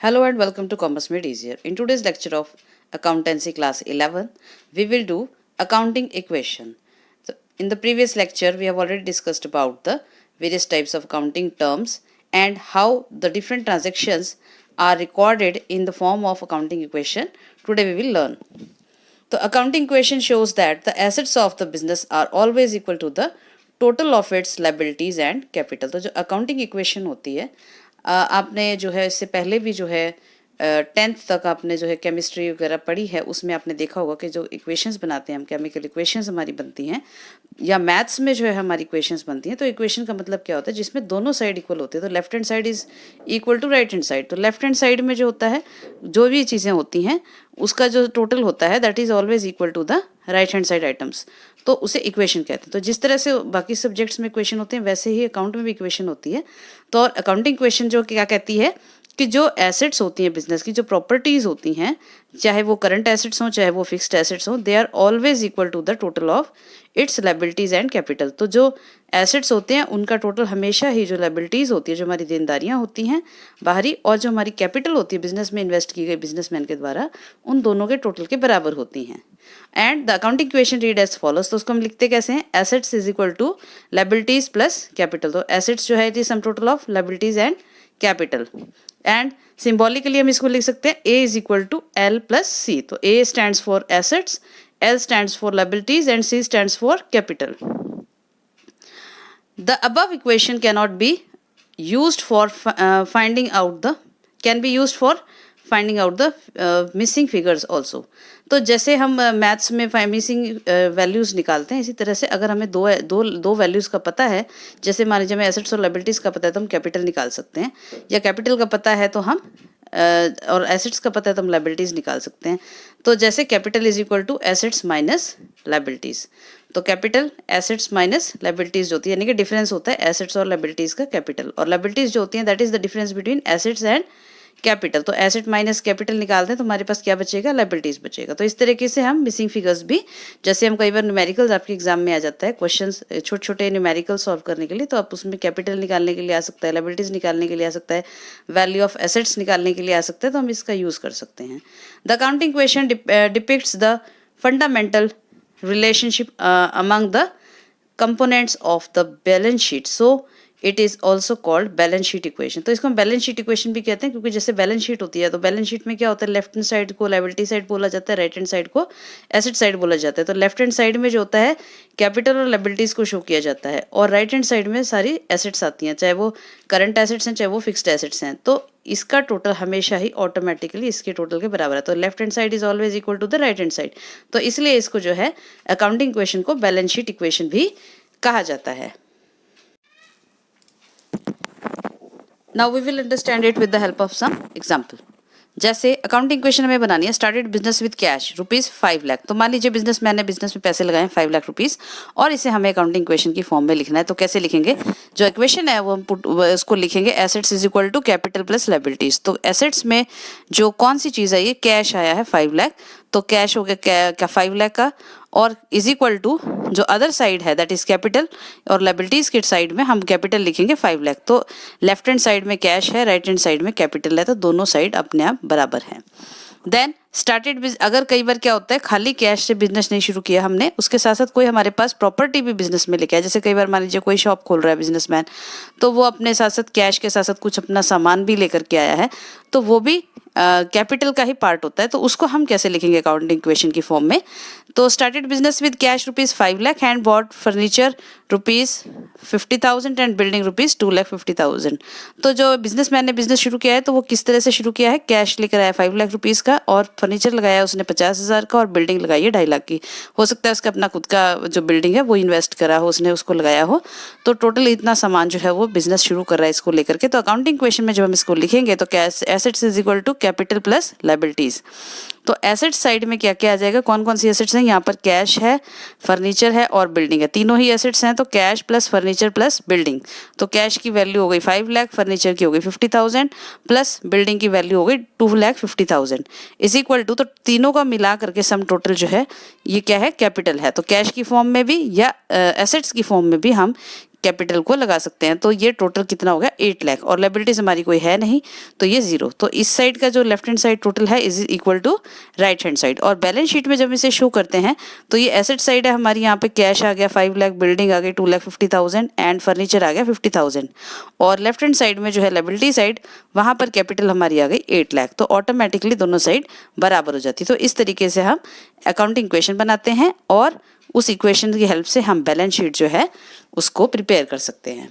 Hello and welcome to Commerce Made Easier. In today's lecture of Accountancy Class 11, we will do accounting equation. So in the previous lecture, we have already discussed about the various types of accounting terms and how the different transactions are recorded in the form of accounting equation. Today we will learn. The accounting equation shows that the assets of the business are always equal to the total of its liabilities and capital. तो जो accounting equation होती है आपने जो है इससे पहले भी जो है 10th तक आपने जो है केमिस्ट्री वगैरह पढ़ी है, उसमें आपने देखा होगा कि जो इक्वेशंस बनाते हैं हम, केमिकल इक्वेशंस हमारी बनती हैं या मैथ्स में जो है हमारी इक्वेशंस बनती हैं। तो इक्वेशन का मतलब क्या होता है, जिसमें दोनों साइड इक्वल होते हैं। तो left hand side is equal to right hand side. तो लेफ्ट हैंड साइड में जो होता है, जो भी चीज़ें होती हैं उसका जो टोटल होता है that is always equal to the right hand side items, तो उसे इक्वेशन कहते हैं। तो जिस तरह से बाकी सब्जेक्ट्स में इक्वेशन होते हैं वैसे ही अकाउंट में भी इक्वेशन होती है। तो और अकाउंटिंग इक्वेशन जो क्या कहती है कि जो एसेट्स होती हैं बिजनेस की, जो प्रॉपर्टीज़ होती हैं, चाहे वो करंट एसेट्स हों चाहे वो फिक्स्ड एसेट्स हों, they are always equal to the total of its liabilities and capital. तो जो एसेट्स होते हैं उनका टोटल हमेशा ही जो लायबिलिटीज़ होती है, जो हमारी देनदारियाँ होती हैं बाहरी, और जो हमारी कैपिटल होती है बिजनेस में इन्वेस्ट की गई बिजनेसमैन के द्वारा, उन दोनों के टोटल के बराबर होती हैं। And the accounting equation read as follows. तो उसको हम लिखते कैसे हैं, assets is equal to liabilities plus capital. तो एसेट्स जो है it is sum total of liabilities and capital. And symbolically हम इसको लिख सकते हैं A is equal to L plus C. तो A stands for assets, L stands for liabilities and C stands for capital. The above equation cannot be used for finding out the missing figures also. तो जैसे हम maths में missing values निकालते हैं, इसी तरह से अगर हमें दो वैल्यूज़ का पता है, जैसे मान लीजिए हमें एसेट्स और लायबिलिटीज़ का पता है तो हम कैपिटल निकाल सकते हैं, या कैपिटल का पता है तो हम और एसेट्स का पता है तो हम लायबिलिटीज़ निकाल सकते हैं। तो जैसे capital is equal to assets minus liabilities. तो कैपिटल एसेट्स माइनस लायबिलिटीज़ जो होती है, यानी कि डिफरेंस होता है एसेट्स और लायबिलिटीज़ का कैपिटल, और लायबिलिटीज़ जो होती हैं that is the difference between assets and capital. तो एसेट माइनस कैपिटल निकालते हैं तो हमारे पास क्या बचेगा, लायबिलिटीज़ बचेगा। तो इस तरीके से हम मिसिंग फिगर्स भी, जैसे हम कई बार न्यूमेरिकल्स आपके एग्जाम में आ जाता है क्वेश्चंस, छोटे छोटे न्यूमेरिकल सॉल्व करने के लिए, तो आप उसमें कैपिटल निकालने के लिए आ सकता है, लायबिलिटीज़ निकालने के लिए आ सकता है, वैल्यू ऑफ एसेट्स निकालने के लिए आ सकता है, तो हम इसका यूज़ कर सकते हैं। The accounting equation depicts the fundamental relationship among the components of the balance sheet, so it is also called balance sheet equation। तो इसको हम बैलेंस शीट इक्वेशन भी कहते हैं, क्योंकि जैसे बैलेंस शीट होती है तो बैलेंस शीट में क्या होता है, लेफ्ट हैंड साइड को लायबिलिटी साइड बोला जाता है, राइट हैंड साइड को एसेट साइड बोला जाता है। तो लेफ्ट हैंड साइड में जो होता है कैपिटल और लायबिलिटीज़ को शो किया जाता है, और राइट हैंड साइड में सारी एसेट्स आती हैं, चाहे वो करंट एसेट्स हैं चाहे वो फिक्स्ड एसेट्स हैं। तो इसका टोटल हमेशा ही ऑटोमेटिकली इसके टोटल के बराबर है। तो left hand side is always equal to the right hand side, तो इसलिए इसको जो है अकाउंटिंग इक्वेशन को बैलेंस शीट इक्वेशन भी कहा जाता है। Now we will understand it with the help of some example। जैसे अकाउंटिंग इक्वेशन हमें बनानी है, started business with cash ₹5 lakh. तो मान लीजिए बिजनेसमैन ने बिजनेस में पैसे लगाए 5 लाख रुपीस, और इसे हमें अकाउंटिंग इक्वेशन की फॉर्म में लिखना है। तो कैसे लिखेंगे, जो इक्वेशन है वो हम उसको लिखेंगे assets is equal to capital plus liabilities. तो एसेट्स में जो कौन सी चीज़ है, ये कैश आया है 5 लाख, तो कैश हो गया क्या 5 लाख का, और इज इक्वल टू जो अदर साइड है दैट इज कैपिटल, और लायबिलिटीज के साइड में हम कैपिटल लिखेंगे 5 लाख। तो लेफ्ट हैंड साइड में कैश है, राइट हैंड साइड में कैपिटल है, तो दोनों साइड अपने आप बराबर हैं। देन स्टार्टेड, अगर कई बार क्या होता है खाली कैश से बिजनेस नहीं शुरू किया हमने, उसके साथ साथ कोई हमारे पास प्रॉपर्टी भी बिजनेस में लेके आया, जैसे कई बार मान लीजिए कोई शॉप खोल रहा है बिजनेसमैन, तो वो अपने साथ साथ कैश के साथ साथ कुछ अपना सामान भी लेकर के आया है, तो वो भी कैपिटल का ही पार्ट होता है। तो उसको हम कैसे लिखेंगे अकाउंटिंग इक्वेशन की फॉर्म में, तो started business with cash ₹5 lakh and bought furniture ₹50,000 and building ₹2,50,000। तो जो बिजनेसमैन ने बिजनेस शुरू किया है तो वो किस तरह से शुरू किया है, कैश लेकर आया 5 लाख रुपीज़ का, और फर्नीचर लगाया उसने 50,000 का, और बिल्डिंग लगाई है 2.5 लाख की। हो सकता है उसका अपना खुद का जो बिल्डिंग है वो इन्वेस्ट करा हो उसने, उसको लगाया हो, तो टोटल इतना सामान जो है वो बिजनेस शुरू कर रहा है इसको लेकर के। तो अकाउंटिंग इक्वेशन में जब हम इसको लिखेंगे तो cash assets is equal to capital plus liabilities. तो एसेट साइड में क्या क्या आ जाएगा, कौन कौन सी एसेट्स हैं, यहाँ पर कैश है, फर्नीचर है और बिल्डिंग है, तीनों ही एसेट्स हैं। तो cash plus furniture plus building, तो कैश की वैल्यू हो गई 5 लाख, फर्नीचर की हो गई 50,000, प्लस बिल्डिंग की वैल्यू हो गई 2,50,000 इज इक्वल टू, तो तीनों का मिला करके सम टोटल जो है ये क्या है, कैपिटल है। तो कैश की फॉर्म में भी या एसेट्स की फॉर्म में भी हम कैपिटल को लगा सकते हैं। तो ये टोटल कितना हो गया 8 लाख, और लायबिलिटीज हमारी कोई है नहीं तो ये 0। तो इस साइड का जो लेफ्ट हैंड साइड टोटल है is equal to right hand side. और बैलेंस शीट में जब इसे शो करते हैं तो ये एसेट साइड है हमारी, यहाँ पे कैश आ गया 5 लाख, बिल्डिंग आ गई 2,50,000 एंड फर्नीचर आ गया 50,000। और लेफ्ट हैंड साइड में जो है लायबिलिटी साइड, वहाँ पर कैपिटल हमारी आ गई 8 लाख। तो ऑटोमेटिकली दोनों साइड बराबर हो जाती है। तो इस तरीके से हम अकाउंटिंग इक्वेशन बनाते हैं और उस इक्वेशन की हेल्प से हम बैलेंस शीट जो है उसको प्रिपेयर कर सकते हैं।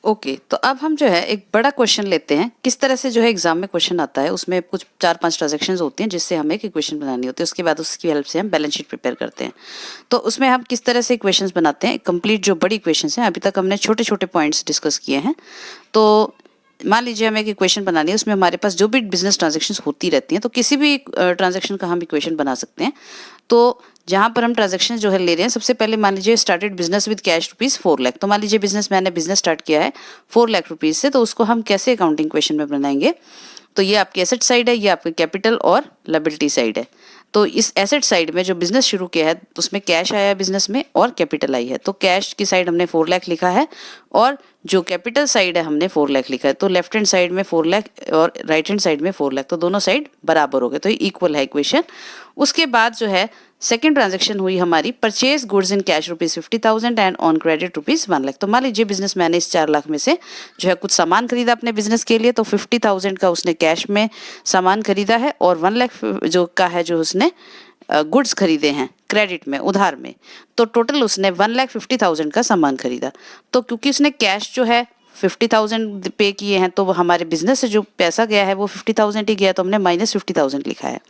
ओके, तो अब हम जो है एक बड़ा क्वेश्चन लेते हैं। किस तरह से जो है एग्जाम में क्वेश्चन आता है, उसमें कुछ 4-5 ट्रांजैक्शंस होती हैं जिससे हमें एक इक्वेशन बनानी होती है, उसके बाद उसकी हेल्प से हम बैलेंस शीट प्रिपेयर करते हैं। तो उसमें हम किस तरह से इक्वेशंस बनाते हैं, कंप्लीट जो बड़ी इक्वेशंस हैं, अभी तक हमने छोटे छोटे पॉइंट्स डिस्कस किए हैं। तो मान लीजिए हमें एक इक्वेशन बनानी है, उसमें हमारे पास जो भी बिजनेस ट्रांजैक्शंस होती रहती हैं, तो किसी भी ट्रांजैक्शन का हम इक्वेशन बना सकते हैं। तो जहाँ पर हम ट्रांजैक्शन जो है ले रहे हैं, सबसे पहले मान लीजिए started business with cash rupees 4 lakh. तो मान लीजिए बिजनेसमैन ने बिजनेस स्टार्ट किया है 4 लाख रुपीज़ से, तो उसको हम कैसे अकाउंटिंग इक्वेशन में बनाएंगे। तो ये आपकी एसेट साइड है, ये आपकी कैपिटल और लायबिलिटी साइड है। तो इस एसेट साइड में जो बिजनेस शुरू किया है उसमें कैश आया बिजनेस में और कैपिटल आई है। तो कैश की साइड हमने 4 लाख लिखा है और जो कैपिटल साइड है हमने 4 लाख लिखा है। तो लेफ्ट हैंड साइड में 4 लाख और राइट हैंड साइड में 4 लाख, तो दोनों साइड बराबर हो गए, तो ये इक्वल है इक्वेशन। उसके बाद जो है सेकंड ट्रांजैक्शन हुई हमारी, purchase goods in cash rupees 50,000 and on credit rupees 1 lakh. तो मान लीजिए बिजनेसमैन ने इस 4 लाख में से जो है कुछ सामान खरीदा अपने बिजनेस के लिए, तो 50,000 का उसने कैश में सामान खरीदा है और 1 लाख जो का है जो उसने गुड्स खरीदे हैं क्रेडिट में, उधार में। तो टोटल उसने 1,50,000 का सामान खरीदा। तो क्योंकि उसने कैश जो है 50,000 पे किए हैं, तो वो हमारे बिजनेस से जो पैसा गया है वो 50,000 ही गया, तो हमने -50,000 लिखा है।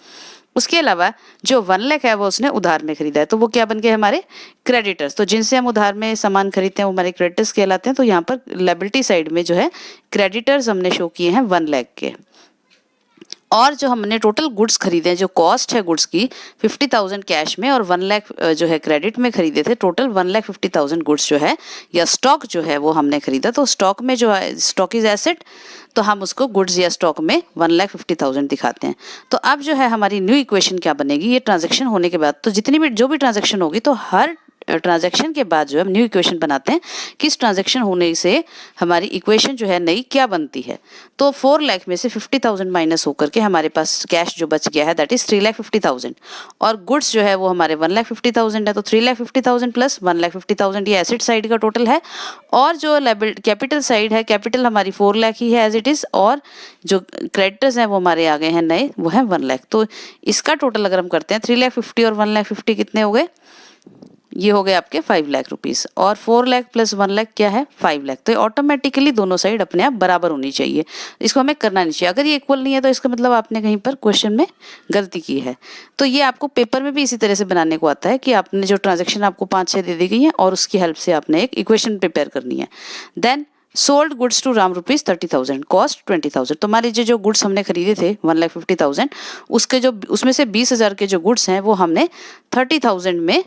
उसके अलावा जो 1 लाख है वो उसने उधार में खरीदा है, तो वो क्या बन गए हमारे क्रेडिटर्स। तो जिनसे हम उधार में सामान खरीदते हैं वो हमारे क्रेडिटर्स कहलाते हैं। तो यहाँ पर लायबिलिटी साइड में जो है क्रेडिटर्स हमने शो किए हैं 1 लाख के। और जो हमने टोटल गुड्स खरीदे हैं, जो कॉस्ट है गुड्स की 50,000 कैश में और 1 लाख जो है क्रेडिट में खरीदे थे, टोटल 1,50,000 गुड्स जो है या स्टॉक जो है वो हमने खरीदा। तो स्टॉक में जो है स्टॉक इज एसेट, तो हम उसको गुड्स या स्टॉक में 1,50,000 दिखाते हैं। तो अब जो है हमारी न्यू इक्वेशन क्या बनेगी, ये ट्रांजैक्शन होने के बाद, तो जितनी भी जो भी ट्रांजैक्शन होगी, तो हर ट्रांजैक्शन के बाद जो है हम न्यू इक्वेशन बनाते हैं कि इस ट्रांजैक्शन होने से हमारी इक्वेशन जो है नई क्या बनती है। तो 4 लाख में से 50,000 माइनस होकर के हमारे पास कैश जो बच गया है दैट इज 3,50,000 और गुड्स जो है वो हमारे 1,50,000 है। तो 3,50,000 प्लस 1,50,000 ये एसेट साइड का टोटल है। और जो कैपिटल साइड है, कैपिटल हमारी 4 लाख ही है एज इट इज, और जो क्रेडिटर्स हैं वो हमारे आ गए हैं नए, वो है 1 लाख। तो इसका टोटल अगर हम करते हैं 3,50,000 और 1,50,000 कितने हो गए, ये हो गए आपके 5 लाख रुपीस। और 4 लाख प्लस 1 लाख क्या है 5 लाख। तो ऑटोमेटिकली दोनों साइड अपने आप बराबर होनी चाहिए, इसको हमें करना नहीं चाहिए। अगर ये इक्वल नहीं है तो इसका मतलब आपने कहीं पर क्वेश्चन में गलती की है। तो ये आपको पेपर में भी इसी तरह से बनाने को आता है कि आपने जो ट्रांजेक्शन आपको 5-6 दे दी गई है और उसकी हेल्प से आपने एक इक्वेशन प्रिपेयर करनी है। Then sold goods to Ram rupees 30,000, cost 20,000। तो मान लीजिए जो गुड्स हमने खरीदे थे 1,50,000, उसके जो उसमें से 20,000 के जो गुड्स हैं वो हमने 30,000 में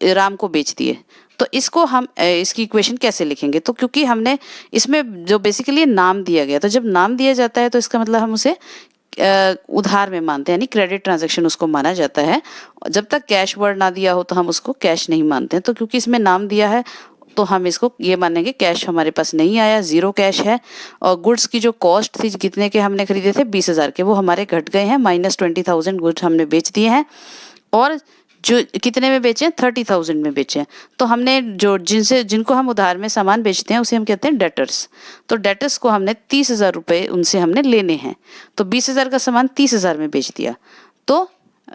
राम को बेच दिए। तो इसको हम इसकी इक्वेशन कैसे लिखेंगे, तो क्योंकि हमने इसमें जो बेसिकली नाम दिया गया, तो जब नाम दिया जाता है तो इसका मतलब हम उसे उधार में मानते हैं, यानी क्रेडिट ट्रांजैक्शन उसको माना जाता है। जब तक कैश वर्ड ना दिया हो तो हम उसको कैश नहीं मानते हैं। तो क्योंकि इसमें नाम दिया है तो हम इसको ये मानेंगे कैश हमारे पास नहीं आया, 0 कैश है। और गुड्स की जो कॉस्ट थी, कितने के हमने खरीदे थे 20,000 के, वो हमारे घट गए हैं, -20,000 गुड्स हमने बेच दिए हैं। और जो कितने में बेचे हैं 30,000 में बेचे हैं। तो हमने जो जिनको हम उधार में सामान बेचते हैं उसे हम कहते हैं डेटर्स। तो डेटर्स को हमने 30,000 रुपये उनसे हमने लेने हैं। तो 20,000 का सामान 30,000 में बेच दिया। तो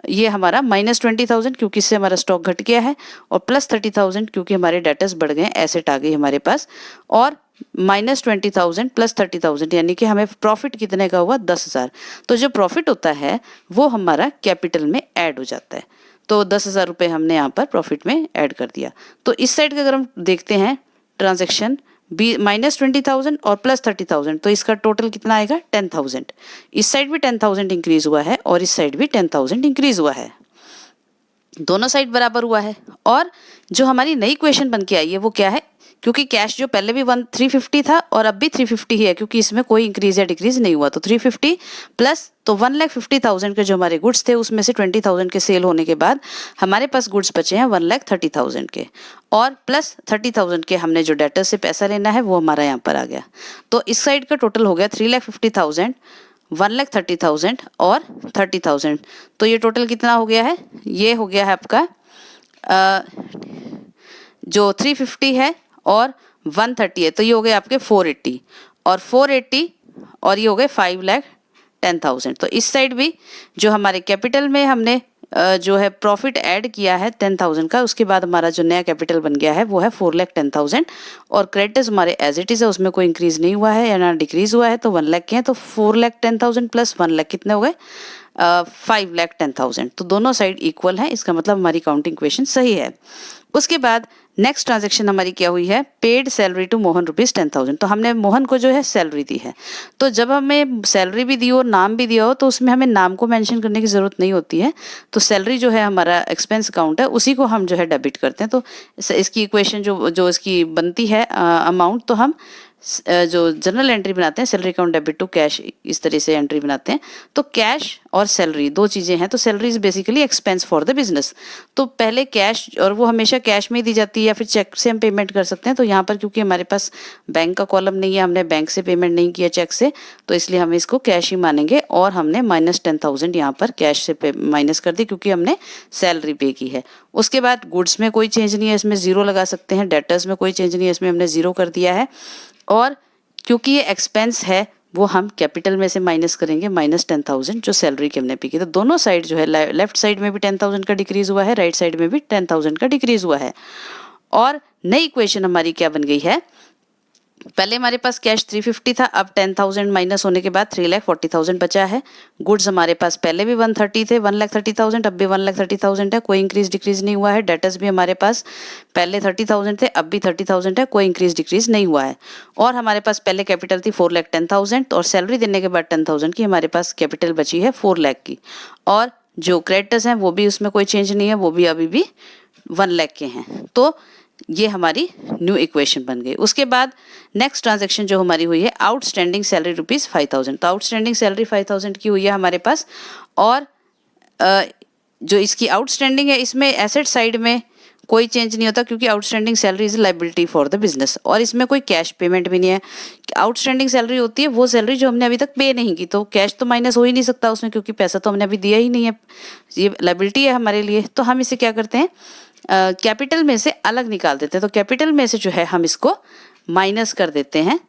ये हमारा -20,000 क्योंकि इससे हमारा स्टॉक घट गया है, और प्लस 30,000 क्योंकि हमारे डेटर्स बढ़ गए, एसेट आ गई हमारे पास, और -20,000 प्लस 30,000 यानी कि हमें प्रॉफिट कितने का हुआ 10,000। तो जो प्रॉफिट होता है वो हमारा कैपिटल में ऐड हो जाता है। तो 10,000 रुपये हमने यहाँ पर प्रॉफिट में ऐड कर दिया। तो इस साइड का अगर हम देखते हैं ट्रांजैक्शन -20,000 और प्लस 30,000, तो इसका टोटल कितना आएगा 10,000। इस साइड भी 10,000 इंक्रीज हुआ है और इस साइड भी 10,000 इंक्रीज हुआ है, दोनों साइड बराबर हुआ है। और जो हमारी नई इक्वेशन बन के आई है वो क्या है, क्योंकि कैश जो पहले भी 350 था और अब भी 350 ही है, क्योंकि इसमें कोई इंक्रीज या डिक्रीज नहीं हुआ। तो 350 प्लस तो 1,50,000 के जो हमारे गुड्स थे उसमें से 20,000 के सेल होने के बाद हमारे पास गुड्स बचे हैं 1,30,000 के, और प्लस 30,000 के हमने जो डेटर से पैसा लेना है वो हमारा यहाँ पर आ गया। तो इस साइड का टोटल हो गया 3,50,000, 1,30,000 और 30,000। तो ये टोटल कितना हो गया है? ये हो गया है आपका जो 350 है और 130 है, तो ये हो गए आपके 480, और 480 और ये हो गए 5,10,000। तो इस साइड भी जो हमारे कैपिटल में हमने जो है प्रॉफिट ऐड किया है 10,000 का, उसके बाद हमारा जो नया कैपिटल बन गया है वो है 4,10,000, और क्रेडिटर्स हमारे एज इट इज है, उसमें कोई इंक्रीज नहीं हुआ है या ना डिक्रीज हुआ है, तो 1 लाख के हैं। तो 4,10,000 प्लस 1 लाख कितने हो गए? 5,10,000। तो दोनों साइड इक्वल है, इसका मतलब हमारी काउंटिंग इक्वेशन सही है। उसके बाद नेक्स्ट ट्रांजैक्शन हमारी क्या हुई है? Paid salary to Mohan ₹10,000। तो हमने मोहन को जो है सैलरी दी है। तो जब हमें सैलरी भी दी हो, नाम भी दिया हो, तो उसमें हमें नाम को मेंशन करने की ज़रूरत नहीं होती है। तो सैलरी जो है हमारा एक्सपेंस अकाउंट है, उसी को हम जो है डेबिट करते हैं। तो इसकी इक्वेशन जो इसकी बनती है अमाउंट, तो हम जो जनरल एंट्री बनाते हैं salary account debit to cash, इस तरह से एंट्री बनाते हैं। तो कैश और सैलरी दो चीज़ें हैं। तो salary is basically expense for the business. तो पहले कैश, और वो हमेशा कैश में ही दी जाती है या फिर चेक से हम पेमेंट कर सकते हैं। तो यहाँ पर क्योंकि हमारे पास बैंक का कॉलम नहीं है, हमने बैंक से पेमेंट नहीं किया चेक से, तो इसलिए हम इसको कैश ही मानेंगे, और हमने -10,000 यहाँ पर कैश से माइनस कर दी क्योंकि हमने सैलरी पे की है। उसके बाद गुड्स में कोई चेंज नहीं है, इसमें जीरो लगा सकते हैं। डेटर्स में कोई चेंज नहीं है, इसमें हमने जीरो कर दिया है। और क्योंकि ये एक्सपेंस है, वो हम कैपिटल में से माइनस करेंगे -10,000 जो सैलरी की हमने पी की। तो दोनों साइड जो है, लेफ्ट साइड में भी 10,000 का डिक्रीज हुआ है, राइट साइड में भी 10,000 का डिक्रीज हुआ है। और नई इक्वेशन हमारी क्या बन गई है? पहले हमारे पास कैश 350 था, अब 10,000 माइनस होने के बाद 3,40,000 बचा है। गुड्स हमारे पास पहले भी 130 थे, 1,30,000, अब भी 1,30,000 है, कोई इंक्रीज डिक्रीज नहीं हुआ है। डेटर्स भी हमारे पास पहले 30,000 थे, अब भी 30,000 है, कोई इंक्रीज डिक्रीज नहीं हुआ है। और हमारे पास पहले कैपिटल थी 4,10,000, और सैलरी देने के बाद 10,000 की हमारे पास कैपिटल बची है 4 लाख की। और जो क्रेडिटर्स हैं वो भी उसमें कोई चेंज नहीं है, वो भी अभी भी 1 लाख के हैं। तो ये हमारी न्यू इक्वेशन बन गई। उसके बाद नेक्स्ट ट्रांजैक्शन जो हमारी हुई है, आउटस्टैंडिंग सैलरी ₹5,000। तो आउटस्टैंडिंग सैलरी 5,000 की हुई है हमारे पास। और जो इसकी आउटस्टैंडिंग है, इसमें एसेट साइड में कोई चेंज नहीं होता क्योंकि outstanding salary is liability for the business, और इसमें कोई कैश पेमेंट भी नहीं है। आउटस्टैंडिंग सैलरी होती है वो सैलरी जो हमने अभी तक पे नहीं की, तो कैश तो माइनस हो ही नहीं सकता उसमें, क्योंकि पैसा तो हमने अभी दिया ही नहीं है, ये लायबिलिटी है हमारे लिए। तो हम इसे क्या करते हैं, कैपिटल में से अलग निकाल देते हैं। तो कैपिटल में से जो है हम इसको माइनस कर देते हैं,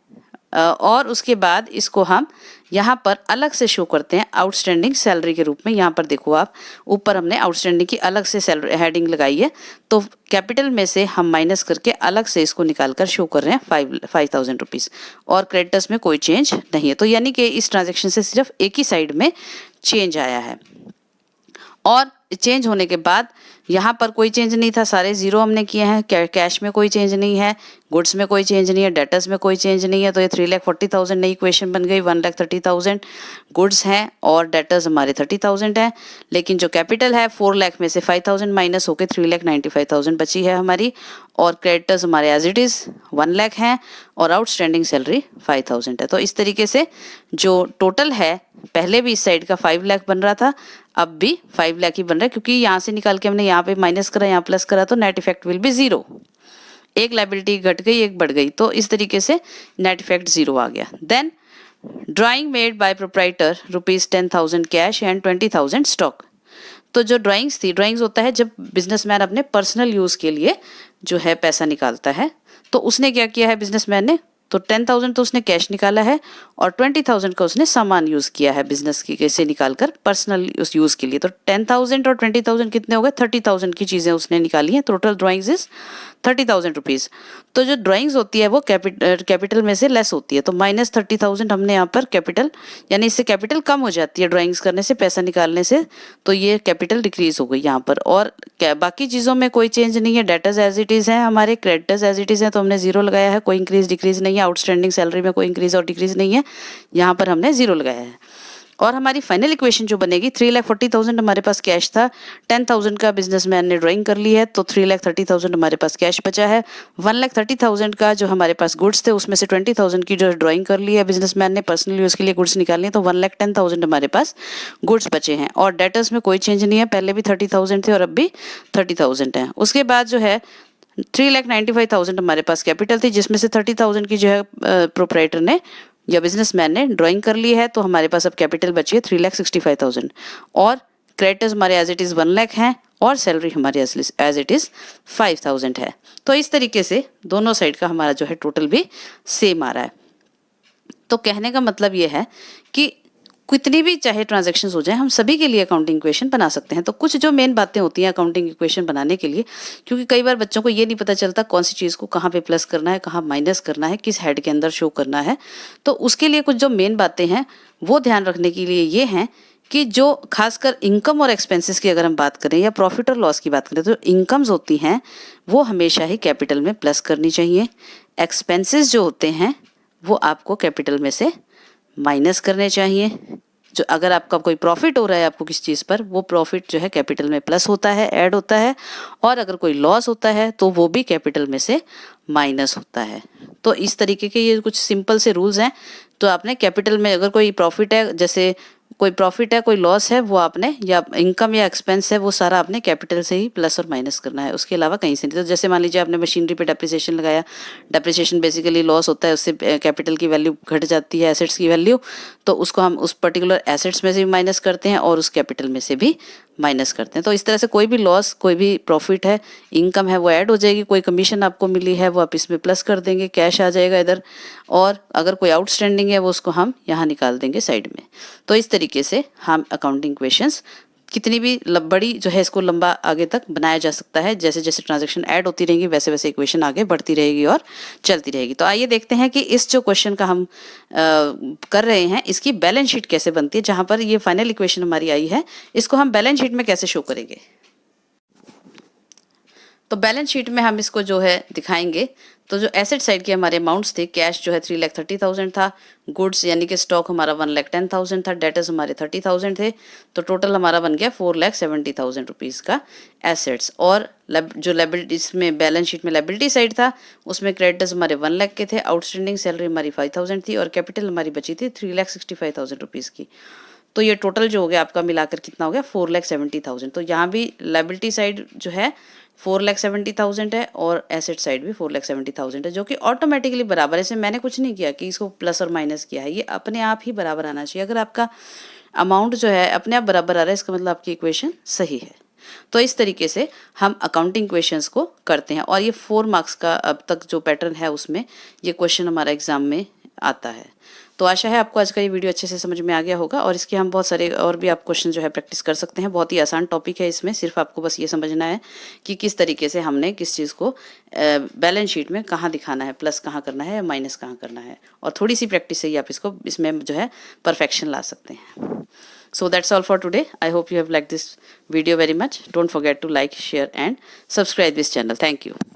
और उसके बाद इसको हम यहाँ पर अलग से शो करते हैं आउटस्टैंडिंग सैलरी के रूप में। यहाँ पर देखो आप, ऊपर हमने आउटस्टैंडिंग की अलग से सैलरी हेडिंग लगाई है, तो कैपिटल में से हम माइनस करके अलग से इसको निकाल कर शो कर रहे हैं 5,000 रुपीज़, और क्रेडिटर्स में कोई चेंज नहीं है। तो यानी कि इस ट्रांजेक्शन से सिर्फ एक ही साइड में चेंज आया है, और चेंज होने के बाद यहाँ पर कोई चेंज नहीं था, सारे जीरो हमने किए हैं। कैश में कोई चेंज नहीं है, गुड्स में कोई चेंज नहीं है, डेटर्स में कोई चेंज नहीं है। तो ये 3,40,000 नई इक्वेशन बन गई। 1,30,000 गुड्स हैं और डेटर्स हमारे 30,000 हैं, लेकिन जो कैपिटल है 4 लाख में से 5,000 माइनस होकर 3,95,000 बची है हमारी, और क्रेडिटर्स हमारे एज इट इज़ 1 लाख हैं, और आउटस्टैंडिंग सैलरी 5,000 है। तो इस तरीके से जो टोटल है, पहले भी इस साइड का 5 लाख बन रहा था, अब भी 5 लाख ही बन रहा है, क्योंकि यहाँ से निकाल के हमने यहाँ पे माइनस करा, यहाँ प्लस करा, तो नेट इफेक्ट विल बी 0। एक लायबिलिटी घट गई, एक बढ़ गई, तो इस तरीके से नेट इफेक्ट 0 आ गया। Then drawing made by proprietor ₹10,000 cash and 20,000 stock. तो जो ड्राइंग्स थी, ड्राइंग्स होता है जब बिजनेसमैन अपने पर्सनल यूज़ के लिए जो है पैसा निकालता है, तो उसने क्या किया है बिजनेसमैन ने, तो 10,000 तो उसने कैश निकाला है, और 20,000 का उसने सामान यूज़ किया है बिजनेस की से निकाल कर पर्सनल यूज़ के लिए। तो 10,000 और 20,000 कितने हो गए? 30,000 की चीज़ें उसने निकाली हैं। Total drawings is 30,000 rupees. तो जो ड्राइंग्स होती है वो कैपिटल में से लेस होती है, तो -30,000 हमने यहाँ पर कैपिटल, यानी इससे कैपिटल कम हो जाती है ड्राइंग्स करने से, पैसा निकालने से, तो ये कैपिटल डिक्रीज हो गई यहाँ पर। और बाकी चीज़ों में कोई चेंज नहीं है, डेटर्स एज इट इज़ हैं, हमारे क्रेडिटर्स एज इट इज़ हैं, तो हमने 0 लगाया है, कोई इंक्रीज डिक्रीज नहीं है। आउटस्टैंडिंग सैलरी में कोई इंक्रीज और डिक्रीज नहीं है, यहाँ पर हमने 0 लगाया है। और हमारी फाइनल इक्वेशन जो बनेगी 3,40,000 हमारे पास कैश था, 10,000 का बिजनेसमैन ने ड्राइंग कर ली है, तो 3,30,000 हमारे पास कैश बचा है। 1,30,000 का जो हमारे पास गुड्स थे उसमें से 20,000 की जो ड्राइंग कर ली है बिजनेसमैन ने, पर्सनल यूज के लिए गुड्स निकालनी है, तो 1,10,000 हमारे पास गुड्स बचे हैं। और डेटर्स में कोई चेंज नहीं है, पहले भी 30,000 थे और अब भी 30,000 है। उसके बाद जो है 3,95,000 हमारे पास कैपिटल थी, जिसमें से 30,000 की जो है प्रोप्राइटर ने या बिजनेसमैन ने ड्राइंग कर ली है, तो हमारे पास अब कैपिटल बची है 3,65,000। और क्रेडिटर्स हमारे एज इट इज़ 1 लाख हैं और सैलरी हमारी एज इट इज़ 5,000 है। तो इस तरीके से दोनों साइड का हमारा जो है टोटल भी सेम आ रहा है। तो कहने का मतलब ये है कि कितनी भी चाहे ट्रांजैक्शंस हो जाए, हम सभी के लिए अकाउंटिंग इक्वेशन बना सकते हैं। तो कुछ जो मेन बातें होती हैं अकाउंटिंग इक्वेशन बनाने के लिए, क्योंकि कई बार बच्चों को ये नहीं पता चलता कौन सी चीज़ को कहाँ पे प्लस करना है, कहाँ माइनस करना है, किस हेड के अंदर शो करना है, तो उसके लिए कुछ जो मेन बातें हैं वो ध्यान रखने के लिए ये हैं कि जो खासकर इनकम और एक्सपेंसेस की अगर हम बात करें या प्रॉफिट और लॉस की बात करें, तो इनकम्स होती हैं वो हमेशा ही कैपिटल में प्लस करनी चाहिए। एक्सपेंसेस जो होते हैं वो आपको कैपिटल में से माइनस करने चाहिए। जो अगर आपका कोई प्रॉफिट हो रहा है आपको किस चीज़ पर, वो प्रॉफिट जो है कैपिटल में प्लस होता है, ऐड होता है, और अगर कोई लॉस होता है तो वो भी कैपिटल में से माइनस होता है। तो इस तरीके के ये कुछ सिंपल से रूल्स हैं। तो आपने कैपिटल में अगर कोई प्रॉफिट है, जैसे कोई प्रॉफिट है कोई लॉस है, वो आपने या इनकम या एक्सपेंस है, वो सारा आपने कैपिटल से ही प्लस और माइनस करना है, उसके अलावा कहीं से नहीं। तो जैसे मान लीजिए आपने मशीनरी पे डेप्रिसिएशन लगाया, डेप्रिसिएशन बेसिकली लॉस होता है, उससे कैपिटल की वैल्यू घट जाती है, एसेट्स की वैल्यू, तो उसको हम उस पर्टिकुलर एसेट्स में से भी माइनस करते हैं और उस कैपिटल में से भी माइनस करते हैं। तो इस तरह से कोई भी लॉस कोई भी प्रॉफिट है, इनकम है, वो ऐड हो जाएगी, कोई कमीशन आपको मिली है वो आप इसमें प्लस कर देंगे, कैश आ जाएगा इधर, और अगर कोई आउटस्टैंडिंग है वो उसको हम यहाँ निकाल देंगे साइड में। तो इस तरीके से हम अकाउंटिंग इक्वेशंस कितनी भी बड़ी जो है इसको लंबा आगे तक बनाया जा सकता है। जैसे जैसे ट्रांजैक्शन ऐड होती रहेंगी वैसे वैसे इक्वेशन आगे बढ़ती रहेगी और चलती रहेगी। तो आइए देखते हैं कि इस जो क्वेश्चन का हम कर रहे हैं इसकी बैलेंस शीट कैसे बनती है। जहां पर ये फाइनल इक्वेशन हमारी आई है, इसको हम बैलेंस शीट में कैसे शो करेंगे। तो बैलेंस शीट में हम इसको जो है दिखाएंगे। तो जो एसेट साइड के हमारे अमाउंट्स थे, कैश जो है 3,30,000 था, गुड्स यानी कि स्टॉक हमारा 1,10,000 था, डेटर्स हमारे 30,000 थे, तो टोटल हमारा बन गया 4,70,000 रुपीज़ का एसेट्स। और जो लायबिलिटी, इसमें बैलेंस शीट में लायबिलिटी साइड था उसमें क्रेडिटर्स हमारे 1 लाख के थे, आउटस्टैंडिंग सैलरी हमारी 5,000 थी और कैपिटल हमारी बची थी 3,65,000 रुपीज़ की। तो ये टोटल जो हो गया आपका मिलाकर कितना हो गया 4,70,000। तो यहाँ भी लायबिलिटी साइड जो है 4,70,000 है और एसेट साइड भी 4,70,000 है, जो कि ऑटोमेटिकली बराबर है। इसमें मैंने कुछ नहीं किया कि इसको प्लस और माइनस किया है, ये अपने आप ही बराबर आना चाहिए। अगर आपका अमाउंट जो है अपने आप बराबर आ रहा है, इसका मतलब आपकी इक्वेशन सही है। तो इस तरीके से हम अकाउंटिंग इक्वेशंस को करते हैं और ये 4 मार्क्स का अब तक जो पैटर्न है उसमें ये क्वेश्चन हमारा एग्जाम में आता है। तो आशा है आपको आज का ये वीडियो अच्छे से समझ में आ गया होगा और इसके हम बहुत सारे और भी आप क्वेश्चन जो है प्रैक्टिस कर सकते हैं। बहुत ही आसान टॉपिक है, इसमें सिर्फ आपको बस ये समझना है कि किस तरीके से हमने किस चीज़ को बैलेंस शीट में कहाँ दिखाना है, प्लस कहाँ करना है, माइनस कहाँ करना है, और थोड़ी सी प्रैक्टिस से ही आप इसको इसमें जो है परफेक्शन ला सकते हैं। So that's all for today. I hope you have liked this video very much. Don't forget to like, share and subscribe this channel. Thank you.